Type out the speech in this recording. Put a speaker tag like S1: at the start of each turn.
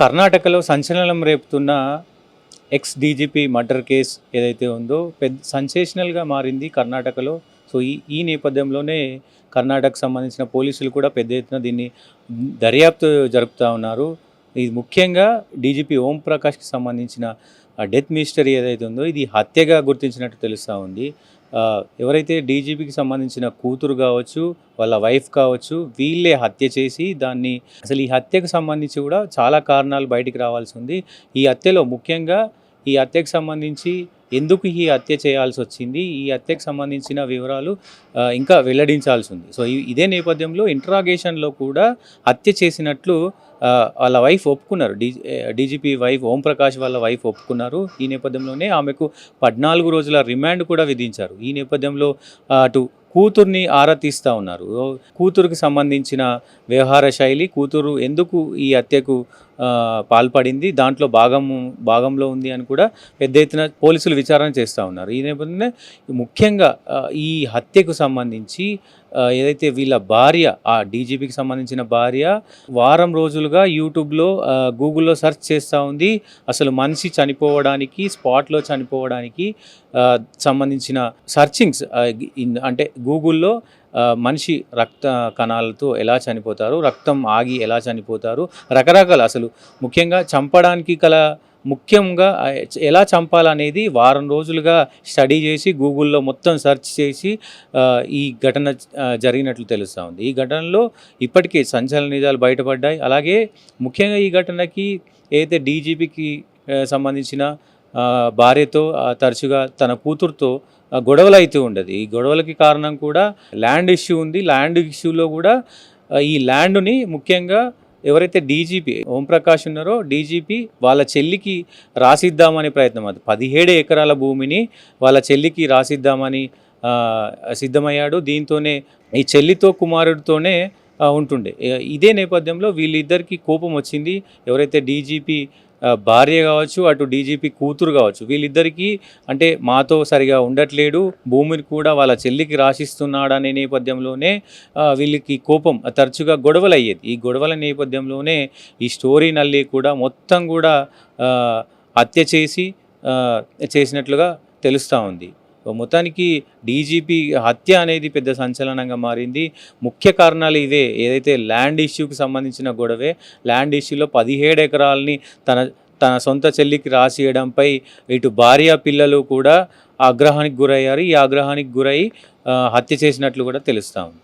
S1: కర్ణాటకలో సంచలనం రేపుతున్న X DGP murder case ఏదైతే ఉందో పెద్ద సెన్సేషనల్గా మారింది కర్ణాటకలో. సో ఈ నేపథ్యంలోనే కర్ణాటకకు సంబంధించిన పోలీసులు కూడా పెద్ద ఎత్తున దీన్ని దర్యాప్తు జరుపుతూ ఉన్నారు. ఇది ముఖ్యంగా డీజీపీ ఓం ప్రకాష్కి సంబంధించిన డెత్ మిస్టరీ ఏదైతే ఉందో ఇది హత్యగా గుర్తించినట్టు తెలుస్తూ ఉంది. ఎవరైతే డీజీపీకి సంబంధించిన కూతురు కావచ్చు, వాళ్ళ వైఫ్ కావచ్చు, వీళ్ళే హత్య చేసి దాన్ని అసలు ఈ హత్యకు సంబంధించి కూడా చాలా కారణాలు బయటికి రావాల్సి ఉంది. ఈ హత్యలో ముఖ్యంగా ఈ హత్యకు సంబంధించి ఎందుకు ఈ హత్య చేయాల్సి వచ్చింది, ఈ హత్యకు సంబంధించిన వివరాలు ఇంకా వెల్లడించాల్సి ఉంది. సో ఇదే నేపథ్యంలో ఇంట్రాగేషన్లో కూడా హత్య చేసినట్లు వాళ్ళ వైఫ్ ఒప్పుకున్నారు. డీజీపీ వైఫ్ ఓం ప్రకాష్ వాళ్ళ వైఫ్ ఒప్పుకున్నారు. ఈ నేపథ్యంలోనే ఆమెకు 14 రోజుల రిమాండ్ కూడా విధించారు. ఈ నేపథ్యంలో అటు కూతుర్ని ఆరా తీస్తూ ఉన్నారు. కూతురుకి సంబంధించిన వ్యవహార శైలి, కూతురు ఎందుకు ఈ హత్యకు పాల్పడింది, దాంట్లో భాగంలో ఉంది అని కూడా పెద్ద ఎత్తున పోలీసులు విచారణ చేస్తూ ఉన్నారు. ఈ నేపథ్యంలో ముఖ్యంగా ఈ హత్యకు సంబంధించి ఏదైతే వీళ్ళ భార్య, ఆ డీజీపీకి సంబంధించిన భార్య వారం రోజులుగా యూట్యూబ్లో గూగుల్లో సెర్చ్ చేస్తూ ఉంది. అసలు మనిషి చనిపోవడానికి, స్పాట్లో చనిపోవడానికి సంబంధించిన సర్చింగ్స్ అంటే గూగుల్లో మనిషి రక్త కణాలతో ఎలా చనిపోతారు, రక్తం ఆగి ఎలా చనిపోతారు, రకరకాల అసలు ముఖ్యంగా చంపడానికి ముఖ్యంగా ఎలా చంపాలనేది వారం రోజులుగా స్టడీ చేసి గూగుల్లో మొత్తం సెర్చ్ చేసి ఈ ఘటన జరిగినట్లు తెలుస్తూ ఉంది. ఈ ఘటనలో ఇప్పటికే సంచలన నిజాలు బయటపడ్డాయి. అలాగే ముఖ్యంగా ఈ ఘటనకి ఏదైతే డీజీపీకి సంబంధించిన భార్యతో తరచుగా తన కూతురుతో గొడవలు అయితే ఉండదు. ఈ గొడవలకి కారణం కూడా ల్యాండ్ ఇష్యూ ఉంది. ల్యాండ్ ఇష్యూలో కూడా ఈ ల్యాండ్ని ముఖ్యంగా ఎవరైతే డీజీపీ ఓంప్రకాష్ ఉన్నారో డీజీపీ వాళ్ళ చెల్లికి రాసిద్దామనే ప్రయత్నం, అది 17 ఎకరాల భూమిని వాళ్ళ చెల్లికి రాసిద్దామని సిద్ధమయ్యాడు. దీంతోనే ఈ చెల్లితో కుమారుడితోనే ఉంటుండే. ఇదే నేపథ్యంలో వీళ్ళిద్దరికీ కోపం వచ్చింది. ఎవరైతే డీజీపీ భార్య కావచ్చు, అటు డీజీపీ కూతురు కావచ్చు, వీళ్ళిద్దరికీ అంటే మాతో సరిగా ఉండట్లేడు, భూమిని కూడా వాళ్ళ చెల్లికి రాసిస్తున్నాడనే నేపథ్యంలోనే వీళ్ళకి కోపం, తరచుగా గొడవలు అయ్యేది. ఈ గొడవల నేపథ్యంలోనే ఈ స్టోరీ నల్లి కూడా మొత్తం కూడా హత్య చేసినట్లుగా తెలుస్తూ ఉంది. మొత్తానికి డీజీపీ హత్య అనేది పెద్ద సంచలనంగా మారింది. ముఖ్య కారణాలు ఇవే. ఏదైతే ల్యాండ్ ఇష్యూకి సంబంధించిన గొడవే, ల్యాండ్ ఇష్యూలో 17 ఎకరాలని తన సొంత చెల్లికి రాసియడంపై ఇటు భార్య పిల్లలు కూడా ఆగ్రహానికి గురయ్యారు. ఈ ఆగ్రహానికి గురై హత్య చేసినట్లు కూడా తెలుస్తూ ఉంది.